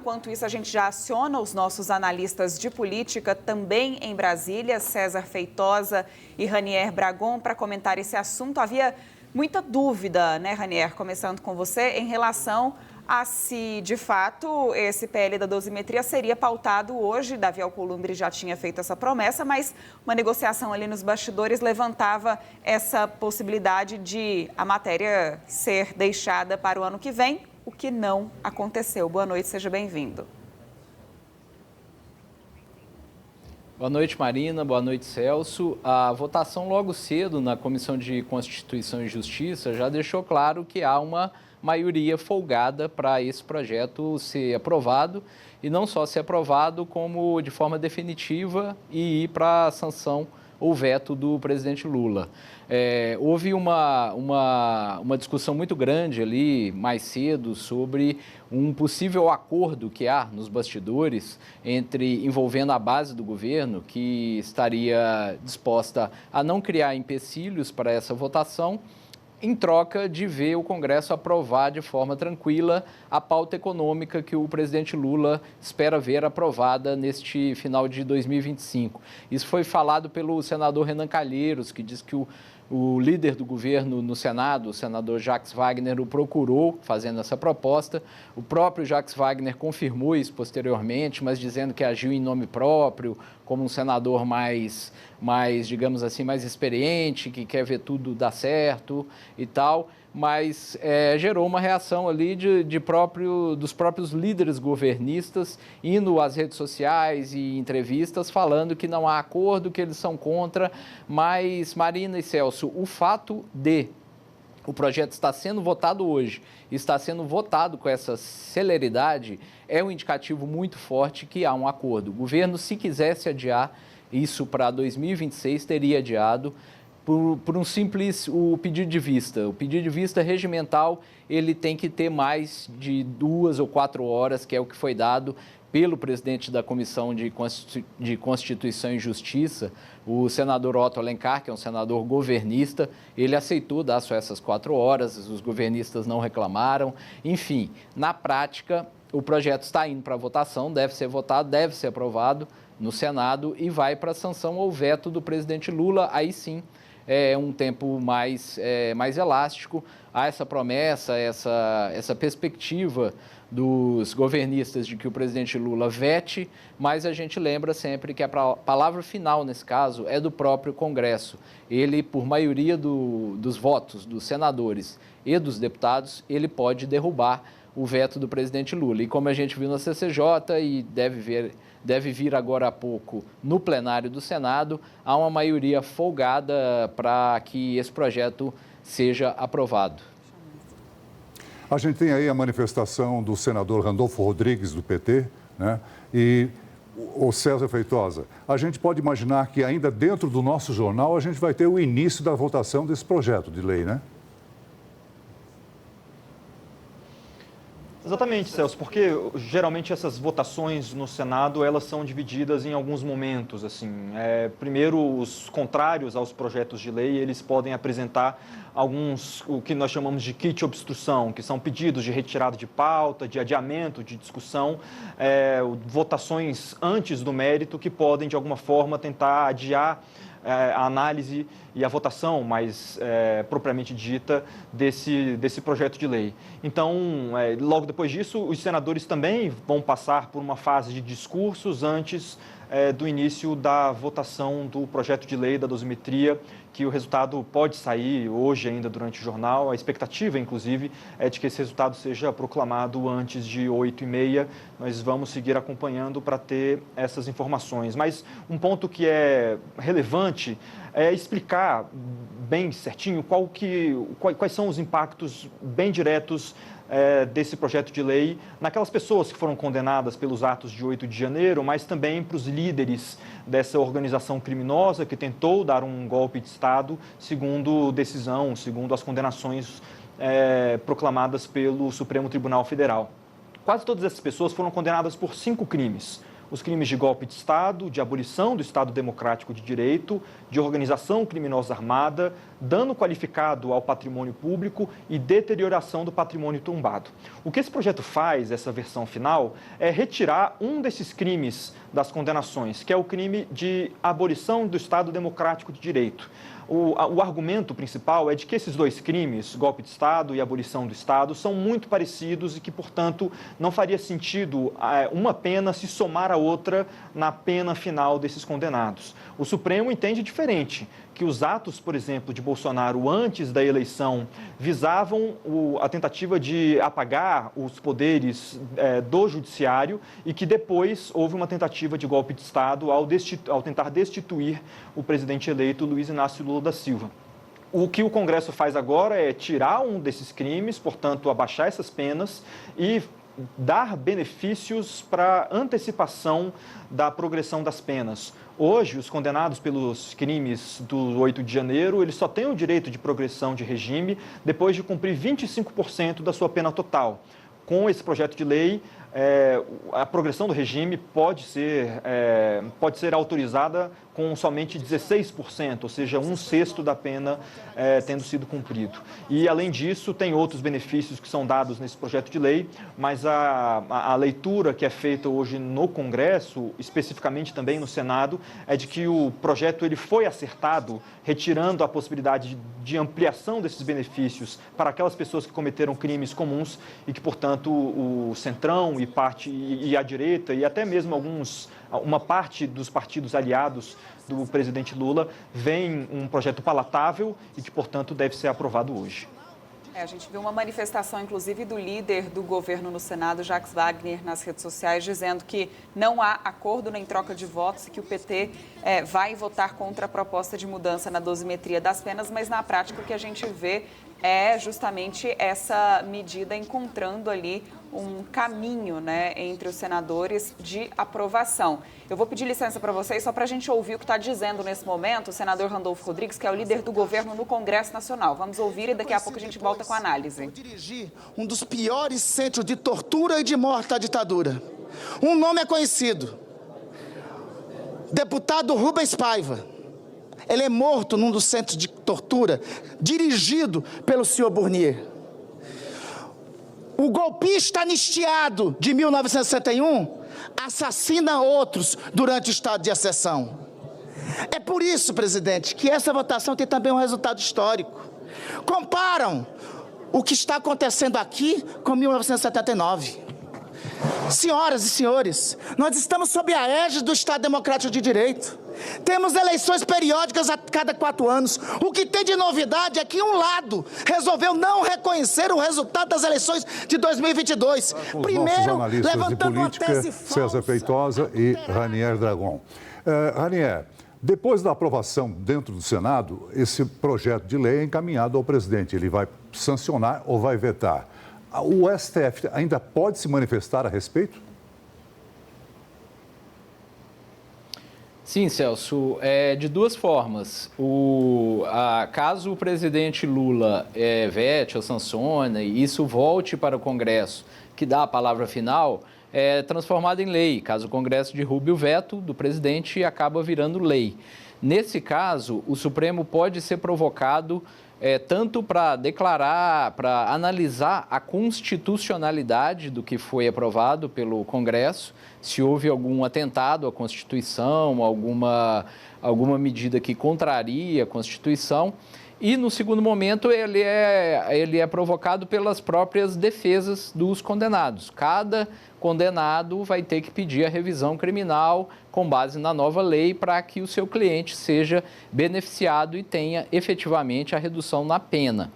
Enquanto isso, a gente já aciona os nossos analistas de política também em Brasília, César Feitosa e Ranier Bragon, para comentar esse assunto. Havia muita dúvida, né, Ranier, começando com você, em relação a se, de fato, esse PL da dosimetria seria pautado hoje. Davi Alcolumbre já tinha feito essa promessa, mas uma negociação ali nos bastidores levantava essa possibilidade de a matéria ser deixada para o ano que vem, o que não aconteceu. Boa noite, seja bem-vindo. Boa noite, Marina. Boa noite, Celso. A votação logo cedo na Comissão de Constituição e Justiça já deixou claro que há uma maioria folgada para esse projeto ser aprovado, e não só ser aprovado, como de forma definitiva e ir para a sanção ou veto do presidente Lula. Houve uma discussão muito grande ali mais cedo sobre um possível acordo que há nos bastidores envolvendo a base do governo, que estaria disposta a não criar empecilhos para essa votação, em troca de ver o Congresso aprovar de forma tranquila a pauta econômica que o presidente Lula espera ver aprovada neste final de 2025. Isso foi falado pelo senador Renan Calheiros, que diz que o líder do governo no Senado, o senador Jacques Wagner, o procurou fazendo essa proposta. O próprio Jacques Wagner confirmou isso posteriormente, mas dizendo que agiu em nome próprio, como um senador mais, digamos assim, mais experiente, que quer ver tudo dar certo e tal, mas gerou uma reação ali dos próprios líderes governistas indo às redes sociais e entrevistas falando que não há acordo, que eles são contra. Mas, Marina e Celso, o fato de o projeto estar sendo votado hoje, está sendo votado com essa celeridade, é um indicativo muito forte que há um acordo. O governo, se quisesse adiar isso para 2026, teria adiado por um simples pedido de vista. O pedido de vista regimental, ele tem que ter mais de 2 ou 4 horas, que é o que foi dado pelo presidente da Comissão de Constituição e Justiça, o senador Otto Alencar, que é um senador governista. Ele aceitou dar só essas 4 horas, os governistas não reclamaram. Enfim, na prática, o projeto está indo para votação, deve ser votado, deve ser aprovado no Senado e vai para a sanção ou veto do presidente Lula. Aí sim, é um tempo mais elástico. Há essa promessa, essa perspectiva dos governistas de que o presidente Lula vete, mas a gente lembra sempre que a palavra final, nesse caso, é do próprio Congresso. Ele, por maioria dos votos dos senadores e dos deputados, ele pode derrubar o veto do presidente Lula. E como a gente viu na CCJ e deve vir agora há pouco no plenário do Senado, há uma maioria folgada para que esse projeto seja aprovado. A gente tem aí a manifestação do senador Randolfo Rodrigues, do PT, né? E o César Feitosa, a gente pode imaginar que ainda dentro do nosso jornal a gente vai ter o início da votação desse projeto de lei, né? Exatamente, Celso, porque geralmente essas votações no Senado, elas são divididas em alguns momentos, assim. Primeiro, os contrários aos projetos de lei, eles podem apresentar o que nós chamamos de kit obstrução, que são pedidos de retirada de pauta, de adiamento de discussão, votações antes do mérito que podem, de alguma forma, tentar adiar a análise e a votação mais propriamente dita desse projeto de lei. Então, logo depois disso, os senadores também vão passar por uma fase de discursos antes do início da votação do projeto de lei da dosimetria, que o resultado pode sair hoje ainda durante o jornal. A expectativa, inclusive, é de que esse resultado seja proclamado antes de 8h30. Nós vamos seguir acompanhando para ter essas informações. Mas um ponto que é relevante é explicar bem certinho quais são os impactos bem diretos desse projeto de lei naquelas pessoas que foram condenadas pelos atos de 8 de janeiro, mas também para os líderes dessa organização criminosa que tentou dar um golpe de Estado, segundo as condenações proclamadas pelo Supremo Tribunal Federal. Quase todas essas pessoas foram condenadas por 5 crimes. os crimes de golpe de Estado, de abolição do Estado Democrático de Direito, de organização criminosa armada, dano qualificado ao patrimônio público e deterioração do patrimônio tombado. O que esse projeto faz, essa versão final, é retirar um desses crimes das condenações, que é o crime de abolição do Estado Democrático de Direito. O argumento principal é de que esses dois crimes, golpe de Estado e abolição do Estado, são muito parecidos e que, portanto, não faria sentido uma pena se somar a outra na pena final desses condenados. O Supremo entende diferente, que os atos, por exemplo, de Bolsonaro antes da eleição visavam a tentativa de apagar os poderes do judiciário e que depois houve uma tentativa de golpe de Estado ao tentar destituir o presidente eleito Luiz Inácio Lula da Silva. O que o Congresso faz agora é tirar um desses crimes, portanto, abaixar essas penas e dar benefícios para antecipação da progressão das penas. Hoje, os condenados pelos crimes do 8 de janeiro, eles só têm o direito de progressão de regime depois de cumprir 25% da sua pena total. Com esse projeto de lei, a progressão do regime pode ser autorizada com somente 16%, ou seja, 1/6 da pena tendo sido cumprido. E, além disso, tem outros benefícios que são dados nesse projeto de lei, mas a leitura que é feita hoje no Congresso, especificamente também no Senado, é de que o projeto ele foi acertado, retirando a possibilidade de ampliação desses benefícios para aquelas pessoas que cometeram crimes comuns e que, portanto, o Centrão e a direita e até mesmo uma parte dos partidos aliados do presidente Lula veem um projeto palatável e que, portanto, deve ser aprovado hoje. A gente viu uma manifestação, inclusive, do líder do governo no Senado, Jacques Wagner, nas redes sociais, dizendo que não há acordo nem troca de votos e que o PT vai votar contra a proposta de mudança na dosimetria das penas, mas na prática o que a gente vê é justamente essa medida encontrando ali um caminho, né, entre os senadores de aprovação. Eu vou pedir licença para vocês só para a gente ouvir o que está dizendo nesse momento o senador Randolfo Rodrigues, que é o líder do governo no Congresso Nacional. Vamos ouvir e daqui a pouco a gente volta com a análise. Eu dirigi um dos piores centros de tortura e de morte da ditadura. Um nome é conhecido. Deputado Rubens Paiva. Ele é morto num dos centros de tortura, dirigido pelo senhor Burnier. O golpista anistiado de 1961 assassina outros durante o estado de exceção. É por isso, presidente, que essa votação tem também um resultado histórico. Comparam o que está acontecendo aqui com 1979. Senhoras e senhores, nós estamos sob a égide do Estado Democrático de Direito. Temos eleições periódicas a cada 4 anos. O que tem de novidade é que um lado resolveu não reconhecer o resultado das eleições de 2022. Primeiro, levantando uma tese falsa. César Feitosa e Ranier Dragon. Ranier, depois da aprovação dentro do Senado, esse projeto de lei é encaminhado ao presidente. Ele vai sancionar ou vai vetar. O STF ainda pode se manifestar a respeito? Sim, Celso, de duas formas. Caso o presidente Lula vete ou sancione e isso volte para o Congresso, que dá a palavra final, é transformado em lei. Caso o Congresso derrube o veto do presidente, acaba virando lei. Nesse caso, o Supremo pode ser provocado tanto para declarar, para analisar a constitucionalidade do que foi aprovado pelo Congresso, se houve algum atentado à Constituição, alguma medida que contraria a Constituição. E, no segundo momento, ele é provocado pelas próprias defesas dos condenados. Cada condenado vai ter que pedir a revisão criminal com base na nova lei para que o seu cliente seja beneficiado e tenha efetivamente a redução na pena.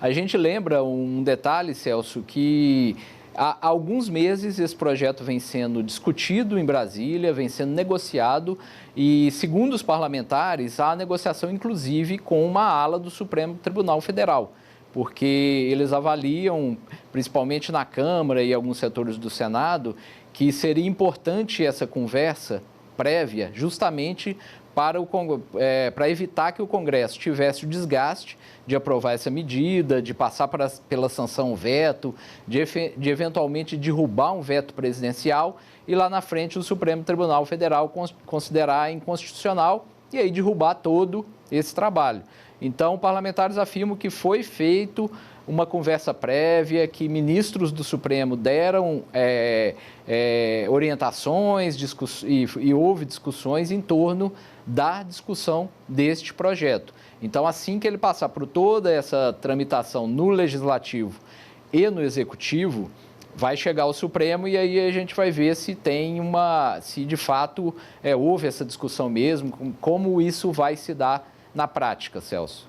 A gente lembra um detalhe, Celso, que há alguns meses esse projeto vem sendo discutido em Brasília, vem sendo negociado e, segundo os parlamentares, há negociação inclusive com uma ala do Supremo Tribunal Federal, porque eles avaliam, principalmente na Câmara e alguns setores do Senado, que seria importante essa conversa prévia justamente para evitar que o Congresso tivesse o desgaste de aprovar essa medida, de passar pela sanção veto, de eventualmente derrubar um veto presidencial e lá na frente o Supremo Tribunal Federal considerar inconstitucional e aí derrubar todo esse trabalho. Então, parlamentares afirmam que foi feito uma conversa prévia, que ministros do Supremo deram orientações e houve discussões em torno da discussão deste projeto. Então, assim que ele passar por toda essa tramitação no Legislativo e no Executivo, vai chegar ao Supremo e aí a gente vai ver se se de fato houve essa discussão mesmo, como isso vai se dar na prática, Celso.